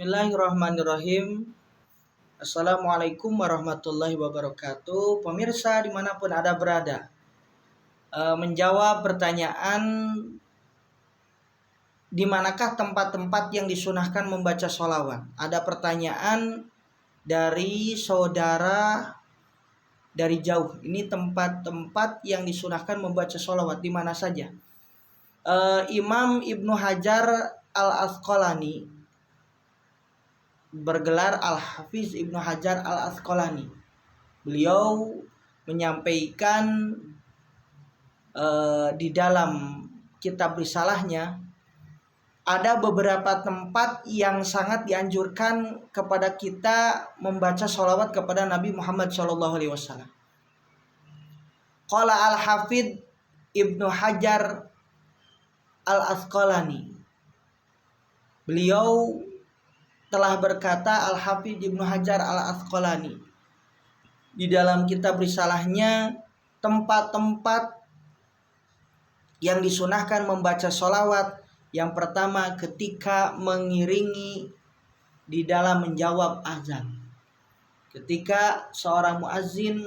Bismillahirrahmanirrahim. Assalamualaikum warahmatullahi wabarakatuh. Pemirsa dimanapun Anda berada, menjawab pertanyaan di manakah tempat-tempat yang disunahkan membaca sholawat. Ada pertanyaan dari saudara dari jauh. Ini tempat-tempat yang disunahkan membaca sholawat di mana saja. Imam Ibnu Hajar Al-Asqalani, bergelar Al-Hafiz Ibnu Hajar Al-Asqalani, beliau menyampaikan di dalam kitab risalahnya ada beberapa tempat yang sangat dianjurkan kepada kita membaca sholawat kepada Nabi Muhammad SAW. Qala Al-Hafidz Ibnu Hajar Al-Asqalani, beliau telah berkata, Al-Hafidz Ibnu Hajar Al-Asqalani di dalam kitab risalahnya, tempat-tempat yang disunahkan membaca sholawat, yang pertama ketika mengiringi di dalam menjawab azan. Ketika seorang muazzin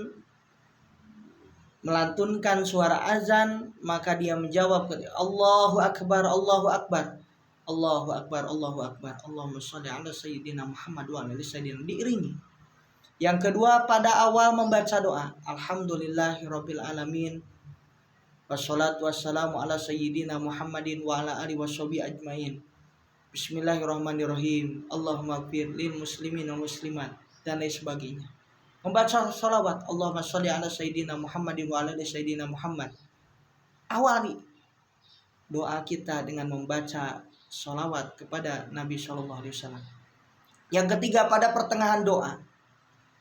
melantunkan suara azan, maka dia menjawab, Allahu Akbar, Allahu Akbar, Allahu Akbar, Allahu Akbar, Allahumma sholli ala sayyidina Muhammad wa ala sayyidina, diiringi. Yang kedua, pada awal membaca doa, alhamdulillahirabbil alamin, wassalatu wassalamu ala sayyidina Muhammadin wa ala alihi washabihi ajmain, bismillahirrahmanirrahim, Allahumma ighfir lil muslimin wa muslimat, dan lain sebagainya. Membaca sholawat, Allahumma sholli ala sayyidina Muhammadin wa ala sayyidina Muhammad. Awali doa kita dengan membaca sholawat kepada Nabi SAW. Yang ketiga, pada pertengahan doa.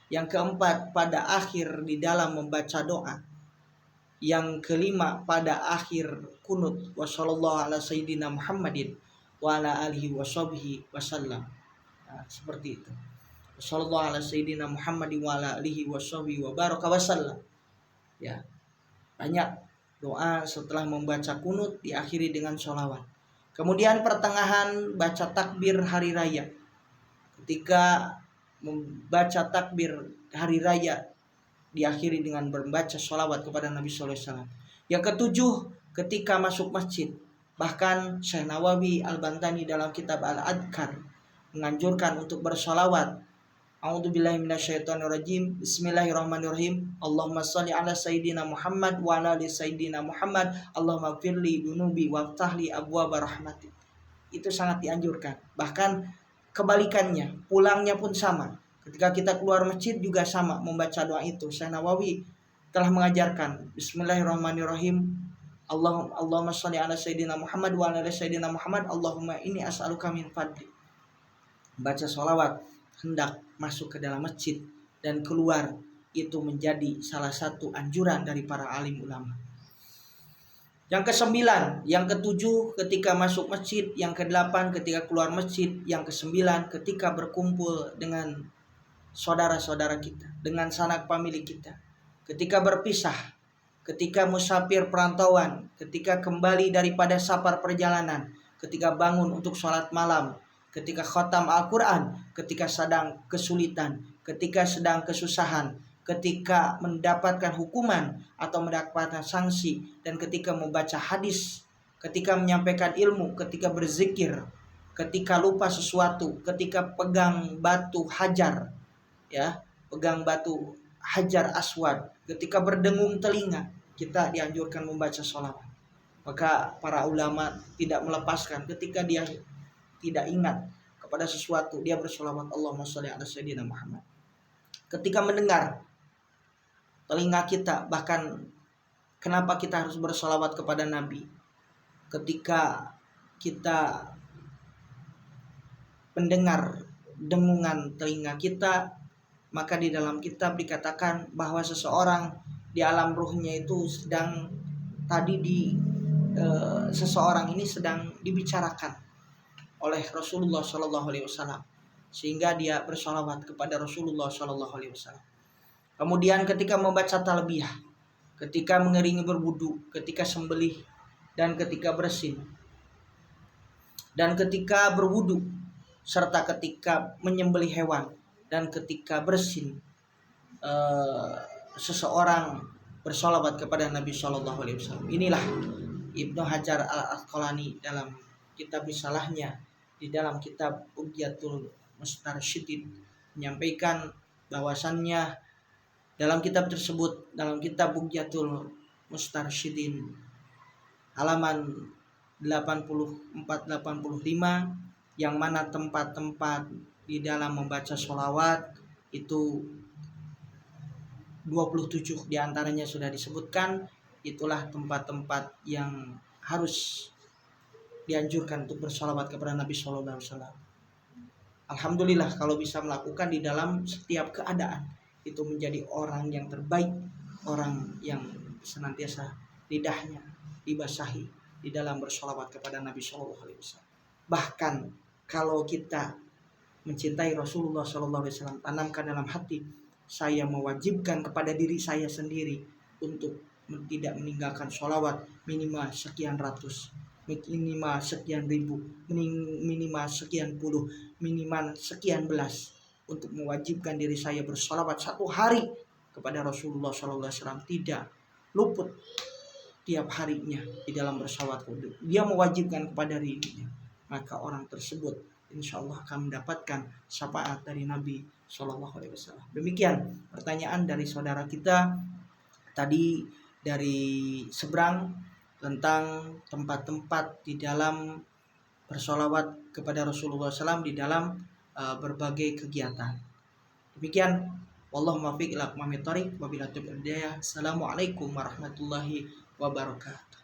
Yang keempat, pada akhir di dalam membaca doa. Yang kelima, pada akhir kunut, wa sallallahu ala sayyidina Muhammadin wa ala alihi washabihi wasallam. Nah, seperti itu. Wa sallallahu ala sayyidina Muhammadin wa ala alihi washabihi wa baraka wasallam. Ya, banyak doa setelah membaca kunut diakhiri dengan sholawat. Kemudian pertengahan baca takbir hari raya. Ketika membaca takbir hari raya diakhiri dengan membaca sholawat kepada Nabi SAW. Yang ketujuh, ketika masuk masjid. Bahkan Syekh Nawawi Al-Bantani dalam kitab Al-Adhkar menganjurkan untuk bersholawat. A'udzubillahi minasyaitonirrajim. Bismillahirrahmanirrahim. Allahumma shalli ala sayyidina Muhammad wa ala ali sayyidina Muhammad. Allahumma firli dunubi waftahli abwaaba rahmatik. Itu sangat dianjurkan. Bahkan kebalikannya, pulangnya pun sama. Ketika kita keluar masjid juga sama membaca doa itu. Syekh Nawawi telah mengajarkan Bismillahirrahmanirrahim. Allahumma shalli ala sayyidina Muhammad wa ala ali sayyidina Muhammad. Allahumma inni as'aluka min fadli. Baca sholawat hendak masuk ke dalam masjid dan keluar, itu menjadi salah satu anjuran dari para alim ulama. Yang kesembilan, yang ketujuh ketika masuk masjid, yang kedelapan ketika keluar masjid, yang kesembilan ketika berkumpul dengan saudara-saudara kita, dengan sanak famili kita, ketika berpisah, ketika musafir perantauan, ketika kembali daripada safar perjalanan, ketika bangun untuk sholat malam, ketika khatam Al-Quran, ketika sedang kesulitan, ketika sedang kesusahan, ketika mendapatkan hukuman atau mendapatkan sanksi, dan ketika membaca hadis, ketika menyampaikan ilmu, ketika berzikir, ketika lupa sesuatu, ketika pegang batu hajar, ya, pegang batu hajar aswad, ketika berdengung telinga, kita dianjurkan membaca sholawat. Maka para ulama tidak melepaskan ketika dia tidak ingat kepada sesuatu, dia bersolawat Allahumma sholli ala sayyidina Muhammad. Ketika mendengar, telinga kita, bahkan kenapa kita harus bersolawat kepada Nabi? Ketika kita mendengar dengungan telinga kita, maka di dalam kitab dikatakan bahwa seseorang di alam ruhnya itu sedang seseorang ini sedang dibicarakan oleh Rasulullah SAW, sehingga dia bersolawat kepada Rasulullah SAW. Kemudian ketika membaca talbiyah, ketika mengiringi berwudu, ketika sembelih, dan ketika bersin, dan ketika berwudu, serta ketika menyembelih hewan dan ketika bersin seseorang bersolawat kepada Nabi Shallallahu Alaihi Wasallam. Inilah Ibnu Hajar Al Asqalani dalam kitab risalahnya, di dalam kitab Bugyatul Mustarsyidin, menyampaikan bahwasannya dalam kitab tersebut, dalam kitab Bugyatul Mustarsyidin halaman 84-85, yang mana tempat-tempat di dalam membaca sholawat itu 27 diantaranya sudah disebutkan. Itulah tempat-tempat yang harus dianjurkan untuk bersolawat kepada Nabi Shallallahu Alaihi Wasallam. Alhamdulillah kalau bisa melakukan di dalam setiap keadaan, itu menjadi orang yang terbaik, orang yang senantiasa lidahnya dibasahi di dalam bersolawat kepada Nabi Shallallahu Alaihi Wasallam. Bahkan kalau kita mencintai Rasulullah Shallallahu Alaihi Wasallam, tanamkan dalam hati, saya mewajibkan kepada diri saya sendiri untuk tidak meninggalkan sholawat minimal sekian ratus, minimal sekian ribu, minimal sekian puluh, minimal sekian belas, untuk mewajibkan diri saya bersolawat satu hari kepada Rasulullah SAW, tidak luput tiap harinya di dalam bersolawat. Dia mewajibkan kepada dirinya, maka orang tersebut insya Allah akan mendapatkan syafaat dari Nabi Shallallahu Alaihi Wasallam. Demikian pertanyaan dari saudara kita tadi dari seberang tentang tempat-tempat di dalam bersolawat kepada Rasulullah SAW di dalam berbagai kegiatan. Demikian, wallahu muwaffiq ila aqwamit thoriq, wabillahi taufiq wal hidayah. Assalamualaikum warahmatullahi wabarakatuh.